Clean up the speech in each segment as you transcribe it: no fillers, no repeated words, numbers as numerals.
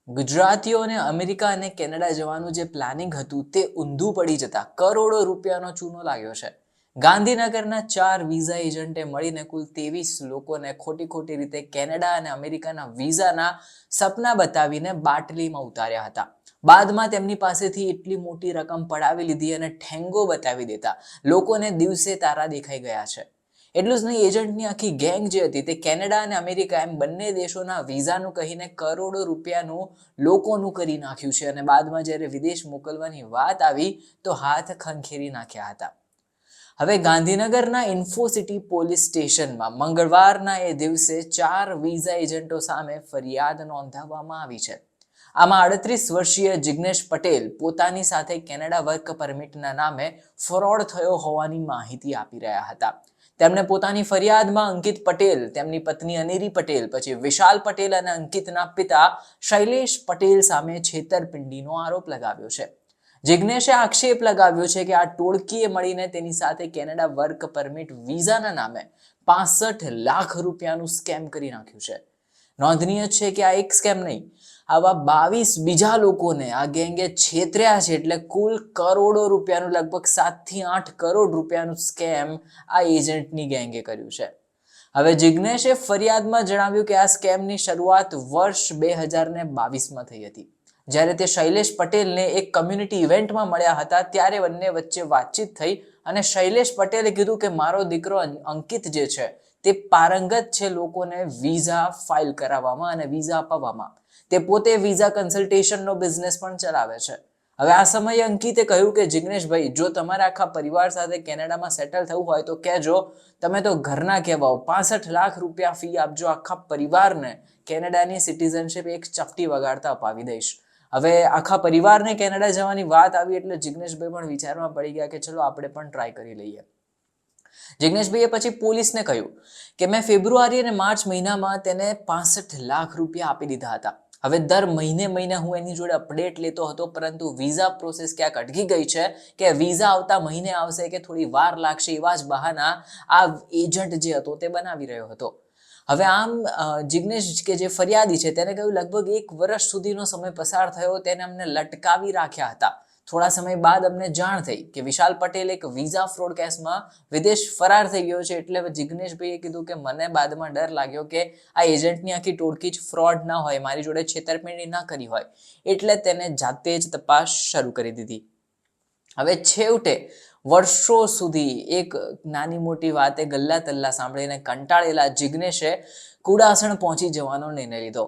ગુજરાતીઓને અમેરિકા અને કેનેડા જવાનું જે પ્લાનિંગ હતું તે ઊંધું પડી જતા કરોડો રૂપિયાનો ચૂનો લાગ્યો છે. ગાંધીનગરના 4 વિઝા એજન્ટે મળીને કુલ 23 લોકોને ખોટી રીતે કેનેડા અને અમેરિકાના વિઝાના સપના બતાવીને બાટલીમાં ઉતાર્યા હતા. બાદમાં તેમની પાસેથી એટલી મોટી રકમ પડાવી લીધી અને ઠેંગો બતાવી દેતા લોકોને દિવસે તારા દેખાઈ ગયા છે. એટલું જ નહીં, એજન્ટની આખી ગેંગ જે હતી તે કેનેડા અને અમેરિકા એમ બંને દેશોના વિઝાનું કહીને કરોડો રૂપિયાનું લોકોનું કરી નાખ્યું છે અને બાદમાં જ્યારે વિદેશ મોકલવાની વાત આવી તો હાથ ખંખેરી નાખ્યા હતા. હવે ગાંધીનગરના ઇન્ફોસિટી પોલીસ સ્ટેશનમાં મંગળવારના એ દિવસે 4 વિઝા એજન્ટો સામે ફરિયાદ નોંધાવવામાં આવી છે. આમાં 38 વર્ષીય જિગ્નેશ પટેલ પોતાની સાથે કેનેડા વર્ક પરમિટના નામે ફ્રોડ થયો હોવાની માહિતી આપી રહ્યા હતા. તેમણે પોતાની ફરિયાદમાં અંકિત પટેલ, તેમની પત્ની અનેરી પટેલ, પછી વિશાલ પટેલ અને અંકિતના પિતા શૈલેષ પટેલ સામે છેતરપિંડીનો આરોપ લગાવ્યો છે. જિગ્નેશે આક્ષેપ લગાવ્યો છે કે આ ટોળકીએ મળીને તેની સાથે કેનેડા વર્ક પરમિટ વિઝાના નામે 65 લાખ રૂપિયાનું સ્કેમ કરી નાખ્યું છે. નોંધનીય છે કે આ એક સ્કેમ નહીં, આવા 22 બીજા લોકોને આ ગેંગે છેતર્યા છે. એટલે કુલ કરોડો રૂપિયાનું, લગભગ 7 થી 8 કરોડ રૂપિયાનું સ્કેમ આ એજન્ટની ગેંગે કર્યું છે. હવે જિગ્નેશે ફરિયાદમાં જણાવ્યું કે આ સ્કેમની શરૂઆત વર્ષ 2022માં થઈ હતી. જ્યારે તે શૈલેષ પટેલને એક કમ્યુનિટી ઇવેન્ટમાં મળ્યા હતા ત્યારે બંને વચ્ચે વાતચીત થઈ અને શૈલેષ પટેલે કીધું કે મારો દીકરો અંકિત જે છે તે પારંગત છે લોકોને વિઝા ફાઇલ કરાવવામાં અને વિઝા અપાવવામાં. તે પોતે વિઝા કન્સલ્ટેશનનો બિઝનેસ પણ ચલાવે છે. હવે આ સમયે અંકિતે કહ્યું કે જિગ્નેશભાઈ, જો તમારે આખા પરિવાર સાથે કેનેડામાં સેટલ થવું હોય તો કહેજો, તમે તો ઘરના કહેવાઓ, 65 લાખ રૂપિયા ફી આપજો, આખા પરિવારને કેનેડાની સિટીઝનશિપ એક ચપટી વગાડતા અપાવી દઈશ. હવે આખા પરિવારને કેનેડા જવાની વાત આવી એટલે જિગ્નેશભાઈ પણ વિચારમાં પડી ગયા કે ચલો આપણે પણ ટ્રાય કરી લઈએ. જિગ્નેશભાઈએ પછી પોલીસને કહ્યું કે મેં ફેબ્રુઆરી અને માર્ચ મહિનામાં તેને 65 લાખ રૂપિયા આપી દીધા હતા. હવે દર મહિને હું એની જોડે અપડેટ લેતો હતો, પરંતુ વિઝા પ્રોસેસ ક્યાંક અટકી ગઈ છે કે વિઝા આવતા મહિને આવશે કે થોડી વાર લાગશે, એવા જ બહાના આ એજન્ટ જે હતો તે બનાવી રહ્યો હતો. હવે આમ જિગ્નેશ કે જે ફરિયાદી છે તેને કહ્યું લગભગ 1 વર્ષ સુધીનો સમય પસાર થયો, તેને અમને લટકાવી રાખ્યા હતા. થોડા સમય બાદ અમને જાણ થઈ કે વિશાલ પટેલ એક વિઝા ફ્રોડ કેસમાં વિદેશ ફરાર થઈ ગયો છે. એટલે જિગ્નેશભાઈએ કીધું કે મને બાદમાં ડર લાગ્યો કે આ એજન્ટની આખી ટોળકી જ ફ્રોડ ના હોય, મારી જોડે છેતરપિંડી ના કરી હોય, એટલે તેને જાતે જ તપાસ શરૂ કરી દીધી. હવે છેવટે વર્ષો સુધી એક નાની મોટી વાતે ગલ્લા તલ્લા સાંભળીને કંટાળેલા જિગ્નેશે કુડાસણ પહોંચી જવાનો નિર્ણય લીધો.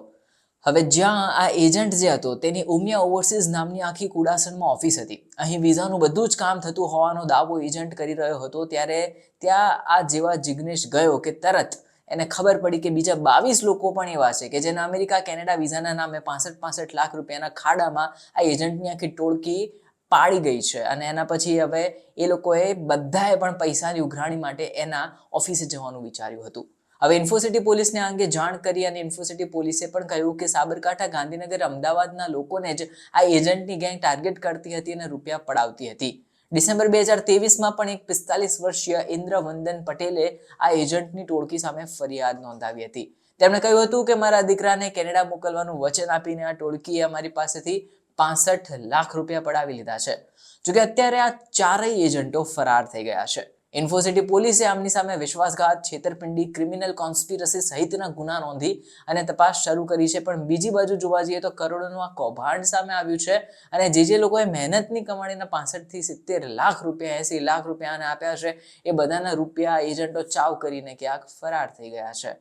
હવે જ્યાં આ એજન્ટ જે હતો તેની ઉમિયા ઓવરસીઝ નામની આખી કુડાસણમાં ઓફિસ હતી. અહીં વિઝાનું બધું જ કામ થતું હોવાનો દાવો એજન્ટ કરી રહ્યો હતો. ત્યારે ત્યાં આ જેવા જિગ્નેશ ગયો કે તરત એને ખબર પડી કે બીજા 22 લોકો પણ એવા છે કે જેના અમેરિકા કેનેડા વિઝાના નામે 65 લાખ રૂપિયાના ખાડામાં આ એજન્ટની આખી ટોળકી પાડી ગઈ છે. અને એના પછી હવે એ લોકોએ બધાએ પણ પૈસાની ઉઘરાણી માટે એના ઓફિસે જવાનું વિચાર્યું હતું. હવે ઇન્ફોસિટી પોલીસને આ અંગે જાણ કરી અને ઇન્ફોસિટી પોલીસે પણ કહ્યું કે સાબરકાંઠા, ગાંધીનગર, અમદાવાદના લોકોને જ આ એજન્ટની ગેંગ ટાર્ગેટ કરતી હતી અને રૂપિયા પડાવતી હતી. ડિસેમ્બર 2023માં પણ એક 45 વર્ષીય ઇન્દ્રવંદન પટેલે આ એજન્ટની ટોળકી સામે ફરિયાદ નોંધાવી હતી. તેમણે કહ્યું હતું કે મારા દીકરાને કેનેડા મોકલવાનું વચન આપીને આ ટોળકીએ અમારી પાસેથી 65 લાખ રૂપિયા પડાવી લીધા છે. જોકે અત્યારે આ ચારેય એજન્ટો ફરાર થઈ ગયા છે. ઇન્ફોસિટી પોલીસે આમની સામે વિશ્વાસઘાત, છેતરપિંડી, ક્રિમિનલ કોન્સ્પિરસી સહિતના ગુના નોંધી અને તપાસ શરૂ કરી છે. પણ બીજી બાજુ જોવા જઈએ તો કરોડોનું આ કૌભાંડ સામે આવ્યું છે અને જે લોકોએ મહેનતની કમાણીના 65 થી 70 લાખ રૂપિયા, 80 લાખ રૂપિયાને આપ્યા છે, એ બધાના રૂપિયા એજન્ટો ચાવ કરીને ક્યાંક ફરાર થઈ ગયા છે.